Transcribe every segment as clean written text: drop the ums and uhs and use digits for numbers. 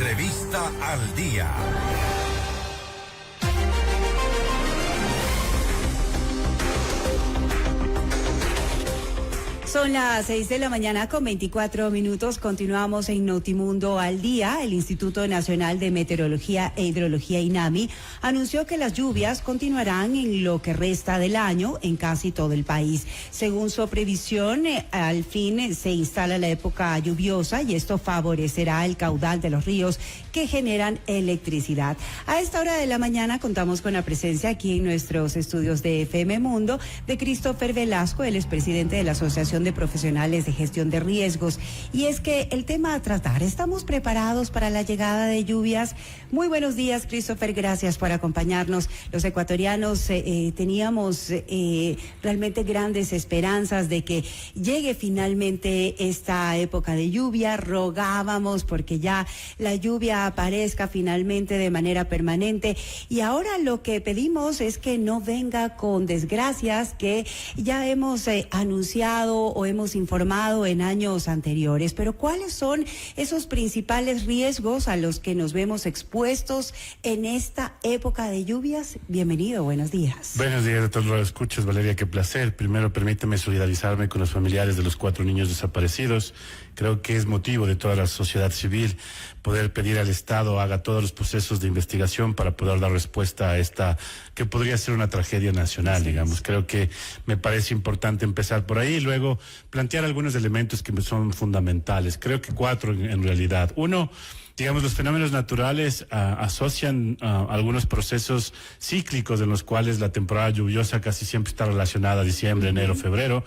Entrevista al Día. Son las 6 de la mañana con 24 minutos. Continuamos en Notimundo al Día. El Instituto Nacional de Meteorología e Hidrología, INAMI, anunció que las lluvias continuarán en lo que resta del año en casi todo el país. Según su previsión, al fin se instala la época lluviosa y esto favorecerá el caudal de los ríos que generan electricidad. A esta hora de la mañana contamos con la presencia aquí en nuestros estudios de FM Mundo de Christopher Velasco. Él es presidente de la Asociación de Profesionales de Gestión de Riesgos. Y es que el tema a tratar, ¿estamos preparados para la llegada de lluvias? Muy buenos días, Christopher, gracias por acompañarnos. Los ecuatorianos teníamos realmente grandes esperanzas de que llegue finalmente esta época de lluvia. Rogábamos porque ya la lluvia aparezca finalmente de manera permanente, y ahora lo que pedimos es que no venga con desgracias que ya hemos anunciado o hemos informado en años anteriores. Pero ¿cuáles son esos principales riesgos a los que nos vemos expuestos en esta época de lluvias? Bienvenido, buenos días. Buenos días a todos los escuchas, Valeria, qué placer. Primero, permíteme solidarizarme con los familiares de los 4 niños desaparecidos. Creo que es motivo de toda la sociedad civil poder pedir al Estado haga todos los procesos de investigación para poder dar respuesta a esta, que podría ser una tragedia nacional, digamos. Creo que me parece importante empezar por ahí y luego plantear algunos elementos que son fundamentales. Creo que 4 en realidad. Uno, digamos, los fenómenos naturales asocian algunos procesos cíclicos en los cuales la temporada lluviosa casi siempre está relacionada a diciembre, enero, febrero.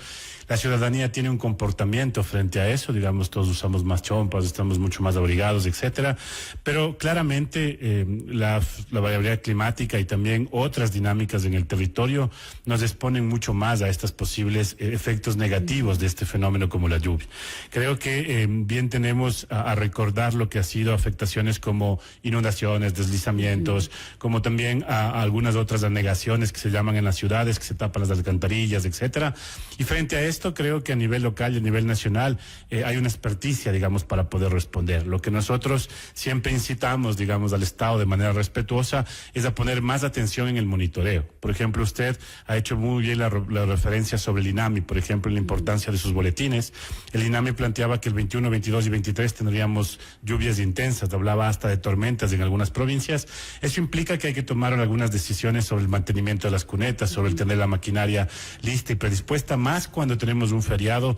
La ciudadanía tiene un comportamiento frente a eso, digamos, todos usamos más chompas, estamos mucho más abrigados, etcétera, pero claramente la variabilidad climática y también otras dinámicas en el territorio nos exponen mucho más a estos posibles efectos negativos de este fenómeno como la lluvia. Creo que bien tenemos a recordar lo que ha sido afectaciones como inundaciones, deslizamientos, como también a algunas otras anegaciones que se llaman en las ciudades, que se tapan las alcantarillas, etcétera. Y frente a esto, creo que a nivel local y a nivel nacional hay una experticia, digamos, para poder responder. Lo que nosotros siempre incitamos, digamos, al Estado de manera respetuosa es a poner más atención en el monitoreo. Por ejemplo, usted ha hecho muy bien la referencia sobre el INAMI, por ejemplo, en la importancia de sus boletines. El INAMI planteaba que el 21, 22 y 23 tendríamos lluvias intensas, hablaba hasta de tormentas en algunas provincias. Eso implica que hay que tomar algunas decisiones sobre el mantenimiento de las cunetas, sobre el tener la maquinaria lista y predispuesta, más cuando tenemos un feriado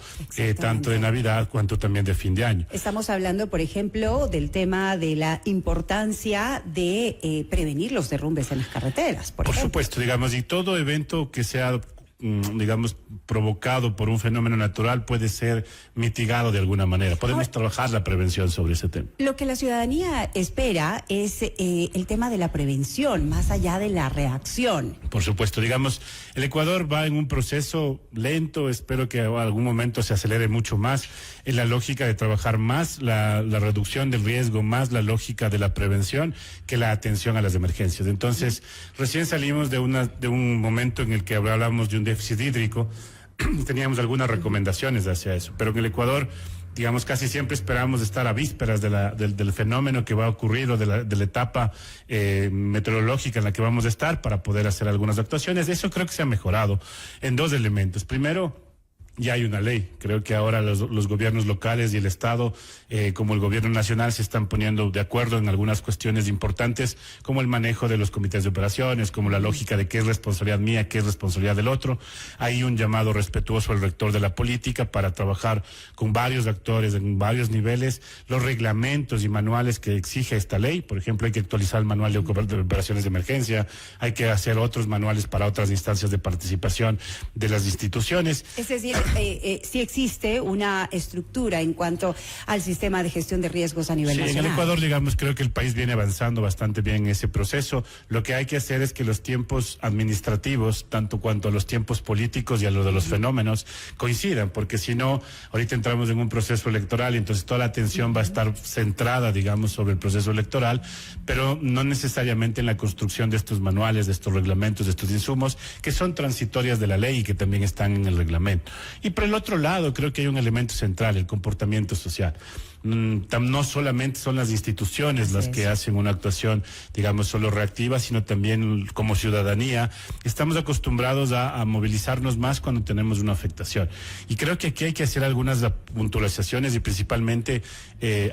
tanto de Navidad cuanto también de fin de año. Estamos hablando, por ejemplo, del tema de la importancia de prevenir los derrumbes en las carreteras. Por supuesto, digamos, y todo evento que sea digamos, provocado por un fenómeno natural puede ser mitigado de alguna manera. Podemos trabajar la prevención sobre ese tema. Lo que la ciudadanía espera es el tema de la prevención, más allá de la reacción. Por supuesto, digamos, el Ecuador va en un proceso lento, espero que en algún momento se acelere mucho más, en la lógica de trabajar más la reducción del riesgo, más la lógica de la prevención que la atención a las emergencias. Entonces, recién salimos de un momento en el que hablamos de un déficit hídrico, teníamos algunas recomendaciones hacia eso, pero en el Ecuador, digamos, casi siempre esperamos estar a vísperas del fenómeno que va a ocurrir o de la etapa meteorológica en la que vamos a estar para poder hacer algunas actuaciones. Eso creo que se ha mejorado en 2 elementos. Primero, ya hay una ley. Creo que ahora los gobiernos locales y el Estado, como el gobierno nacional, se están poniendo de acuerdo en algunas cuestiones importantes, como el manejo de los comités de operaciones, como la lógica de qué es responsabilidad mía, qué es responsabilidad del otro. Hay un llamado respetuoso al rector de la política para trabajar con varios actores en varios niveles, los reglamentos y manuales que exige esta ley. Por ejemplo, hay que actualizar el manual de operaciones de emergencia, hay que hacer otros manuales para otras instancias de participación de las instituciones. Es decir, sí existe una estructura en cuanto al sistema de gestión de riesgos a nivel nacional. En el Ecuador, digamos, creo que el país viene avanzando bastante bien en ese proceso. Lo que hay que hacer es que los tiempos administrativos, tanto cuanto a los tiempos políticos y a lo de los fenómenos, coincidan, porque si no, ahorita entramos en un proceso electoral y entonces toda la atención va a estar centrada, digamos, sobre el proceso electoral, pero no necesariamente en la construcción de estos manuales, de estos reglamentos, de estos insumos, que son transitorias de la ley y que también están en el reglamento. Y por el otro lado, creo que hay un elemento central, el comportamiento social. No solamente son las instituciones las que hacen una actuación, digamos, solo reactiva, sino también como ciudadanía. Estamos acostumbrados a movilizarnos más cuando tenemos una afectación. Y creo que aquí hay que hacer algunas puntualizaciones y principalmente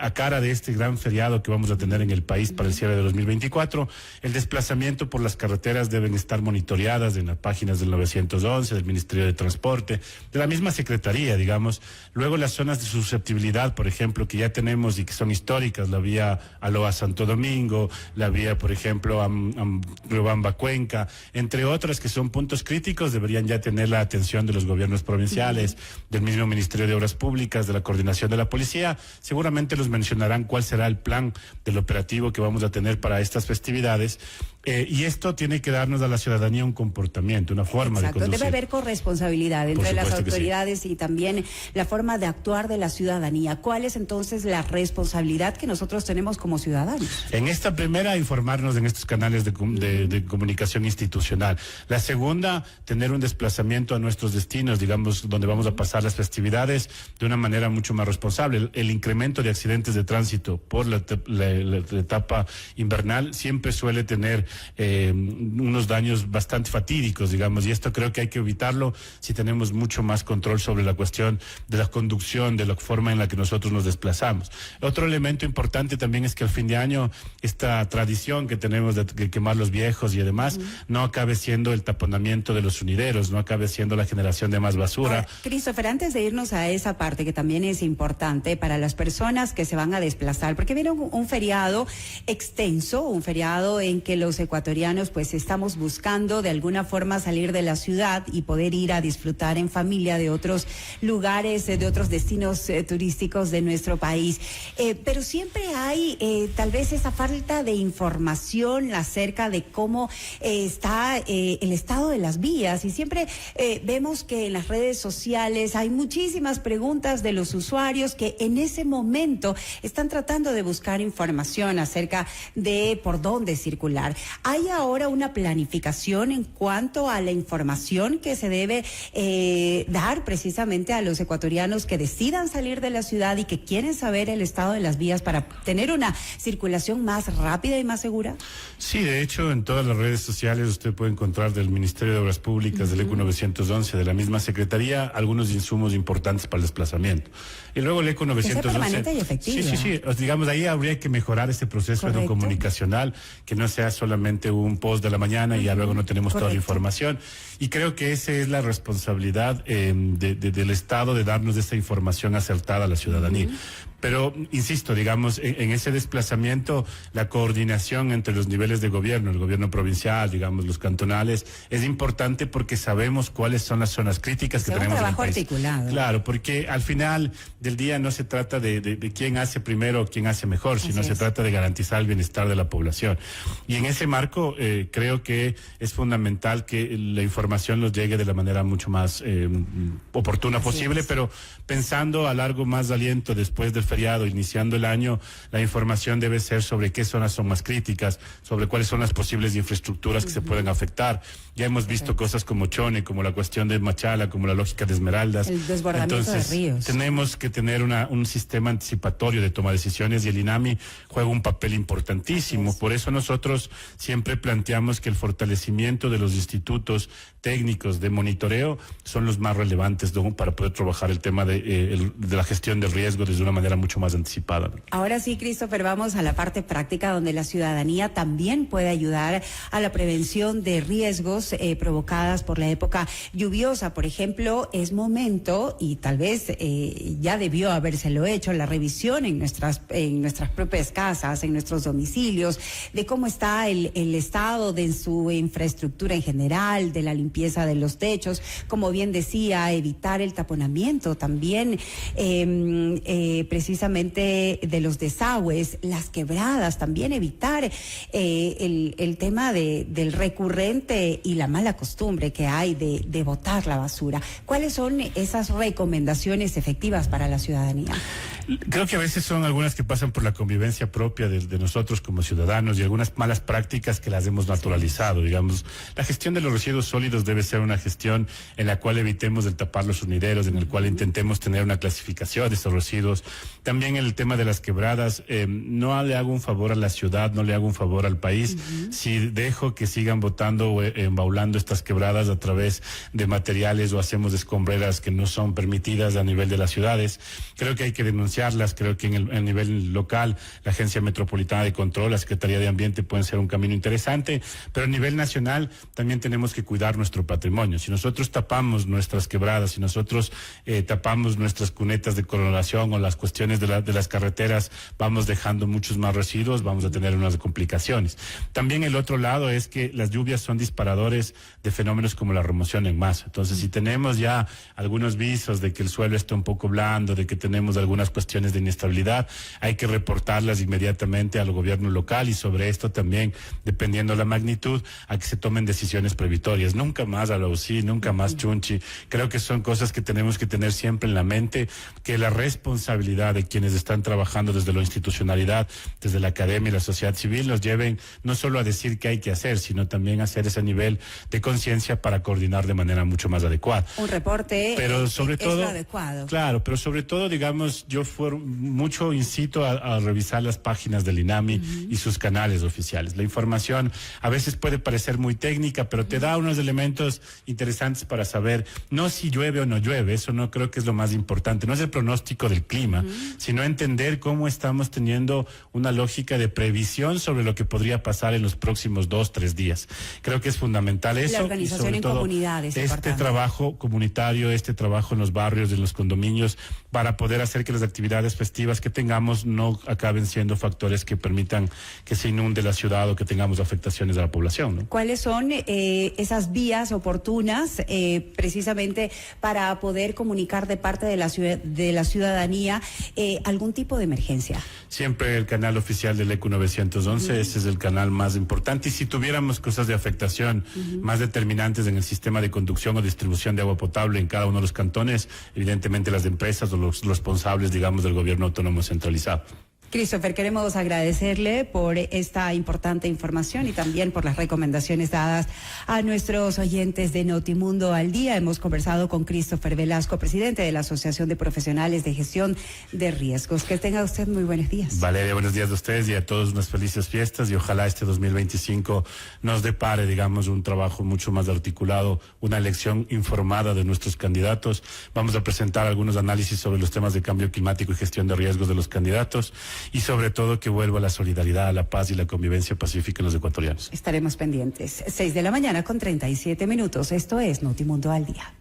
a cara de este gran feriado que vamos a tener en el país para el cierre de 2024, el desplazamiento por las carreteras deben estar monitoreadas en las páginas del 911, del Ministerio de Transporte, de la misma Secretaría, digamos. Luego las zonas de susceptibilidad, por ejemplo, que ya tenemos y que son históricas, la vía Aloa Santo Domingo, la vía, por ejemplo, Riobamba Cuenca, entre otras que son puntos críticos, deberían ya tener la atención de los gobiernos provinciales, del mismo Ministerio de Obras Públicas, de la coordinación de la policía. Seguramente los mencionarán cuál será el plan del operativo que vamos a tener para estas festividades. Y esto tiene que darnos a la ciudadanía un comportamiento, una forma de conducir. Debe haber corresponsabilidad entre las autoridades y también la forma de actuar de la ciudadanía. ¿Cuál es entonces la responsabilidad que nosotros tenemos como ciudadanos? En esta primera, informarnos en estos canales de comunicación institucional. La segunda, tener un desplazamiento a nuestros destinos, digamos, donde vamos a pasar las festividades de una manera mucho más responsable. El incremento de accidentes de tránsito por la etapa invernal siempre suele tener unos daños bastante fatídicos, digamos, y esto creo que hay que evitarlo si tenemos mucho más control sobre la cuestión de la conducción, de la forma en la que nosotros nos desplazamos. Otro elemento importante también es que al fin de año esta tradición que tenemos de quemar los viejos y demás no acabe siendo el taponamiento de los sunideros, no acabe siendo la generación de más basura. Ahora, Christopher, antes de irnos a esa parte que también es importante para las personas que se van a desplazar, porque viene un feriado extenso, un feriado en que los ecuatorianos pues estamos buscando de alguna forma salir de la ciudad y poder ir a disfrutar en familia de otros lugares, de otros destinos turísticos de nuestro país. Pero siempre hay tal vez esa falta de información acerca de cómo está el estado de las vías, y siempre vemos que en las redes sociales hay muchísimas preguntas de los usuarios que en ese momento están tratando de buscar información acerca de por dónde circular. ¿Hay ahora una planificación en cuanto a la información que se debe dar precisamente a los ecuatorianos que decidan salir de la ciudad y que quieren saber el estado de las vías para tener una circulación más rápida y más segura? Sí, de hecho, en todas las redes sociales usted puede encontrar del Ministerio de Obras Públicas, del ECO 911, de la misma Secretaría, algunos insumos importantes para el desplazamiento. Y luego el ECO 911... Que sea permanente y efectiva. Sí. Digamos, ahí habría que mejorar este proceso comunicacional, que no sea solamente un post de la mañana y ya luego no tenemos toda la información. Y creo que esa es la responsabilidad del Estado de darnos esa información acertada a la ciudadanía. Pero, insisto, digamos, en ese desplazamiento, la coordinación entre los niveles de gobierno, el gobierno provincial, digamos, los cantonales, es importante porque sabemos cuáles son las zonas críticas que tenemos en el país. Articulado. Claro, porque al final del día no se trata de quién hace primero o quién hace mejor, sino se trata de garantizar el bienestar de la población. Y en ese marco, creo que es fundamental que la información nos llegue de la manera mucho más oportuna posible, pero pensando a largo más aliento después del feriado, iniciando el año, la información debe ser sobre qué zonas son más críticas, sobre cuáles son las posibles infraestructuras que se pueden afectar. Ya hemos visto cosas como Chone, como la cuestión de Machala, como la lógica de Esmeraldas. El desbordamiento de ríos. Tenemos que tener un sistema anticipatorio de toma de decisiones y el INAMI juega un papel importantísimo. Por eso nosotros siempre planteamos que el fortalecimiento de los institutos técnicos de monitoreo son los más relevantes, ¿no?, para poder trabajar el tema de la gestión del riesgo desde una manera mucho más anticipada. Ahora sí, Christopher, vamos a la parte práctica donde la ciudadanía también puede ayudar a la prevención de riesgos provocadas por la época lluviosa. Por ejemplo, es momento, y tal vez ya debió habérselo hecho, la revisión en nuestras propias casas, en nuestros domicilios, de cómo está el estado de su infraestructura en general, de la limpieza de los techos, como bien decía, evitar el taponamiento también, precisamente de los desagües, las quebradas, también evitar el tema del recurrente y la mala costumbre que hay de botar la basura. ¿Cuáles son esas recomendaciones efectivas para la ciudadanía? Creo que a veces son algunas que pasan por la convivencia propia de nosotros como ciudadanos y algunas malas prácticas que las hemos naturalizado, digamos. La gestión de los residuos sólidos debe ser una gestión en la cual evitemos el tapar los sunideros, en el cual intentemos tener una clasificación de estos residuos. También el tema de las quebradas, no le hago un favor a la ciudad, no le hago un favor al país si dejo que sigan botando o embaulando estas quebradas a través de materiales o hacemos escombreras que no son permitidas a nivel de las ciudades. Creo que hay que denunciarlas, creo que a nivel local la Agencia Metropolitana de Control, la Secretaría de Ambiente pueden ser un camino interesante, pero a nivel nacional también tenemos que cuidar nuestro patrimonio. Si nosotros tapamos nuestras quebradas, si nosotros tapamos nuestras cunetas de coloración o las cuestiones de las carreteras, vamos dejando muchos más residuos, vamos a tener unas complicaciones. También el otro lado es que las lluvias son disparadores de fenómenos como la remoción en masa. Entonces, si tenemos ya algunos visos de que el suelo está un poco blando, de que tenemos algunas cuestiones de inestabilidad, hay que reportarlas inmediatamente al gobierno local y sobre esto también, dependiendo la magnitud, a que se tomen decisiones previtorias. Nunca más a la UCI, nunca más chunchi. Creo que son cosas que tenemos que tener siempre en la mente, que la responsabilidad de quienes están trabajando desde la institucionalidad, desde la academia y la sociedad civil, nos lleven no solo a decir qué hay que hacer, sino también a hacer ese nivel de conciencia para coordinar de manera mucho más adecuada. Un reporte pero sobre todo, es lo adecuado. Claro, pero sobre todo, digamos, yo mucho incito a revisar las páginas del INAMI y sus canales oficiales. La información a veces puede parecer muy técnica, pero te da unos elementos interesantes para saber, no si llueve o no llueve, eso no creo que es lo más importante, no es el pronóstico del clima, sino entender cómo estamos teniendo una lógica de previsión sobre lo que podría pasar en los próximos 2-3 días. Creo que es fundamental eso. La organización y sobre en todo comunidades. Este trabajo comunitario, este trabajo en los barrios, en los condominios, para poder hacer que las actividades festivas que tengamos no acaben siendo factores que permitan que se inunde la ciudad o que tengamos afectaciones a la población, ¿no? ¿Cuáles son esas vías oportunas precisamente para poder comunicar de parte de la ciudadanía algún tipo de emergencia? Siempre el canal oficial del ECU 911, ese es el canal más importante. Y si tuviéramos cosas de afectación más determinantes en el sistema de conducción o distribución de agua potable en cada uno de los cantones, evidentemente las empresas o los responsables, digamos, del gobierno autónomo centralizado. Christopher, queremos agradecerle por esta importante información y también por las recomendaciones dadas a nuestros oyentes de Notimundo al Día. Hemos conversado con Christopher Velasco, presidente de la Asociación de Profesionales de Gestión de Riesgos. Que tenga usted muy buenos días. Valeria, buenos días a ustedes y a todos unas felices fiestas y ojalá este 2025 nos depare, digamos, un trabajo mucho más articulado, una elección informada de nuestros candidatos. Vamos a presentar algunos análisis sobre los temas de cambio climático y gestión de riesgos de los candidatos. Y sobre todo que vuelva la solidaridad, la paz y la convivencia pacífica en los ecuatorianos. Estaremos pendientes. 6 de la mañana con 37 minutos. Esto es Notimundo al Día.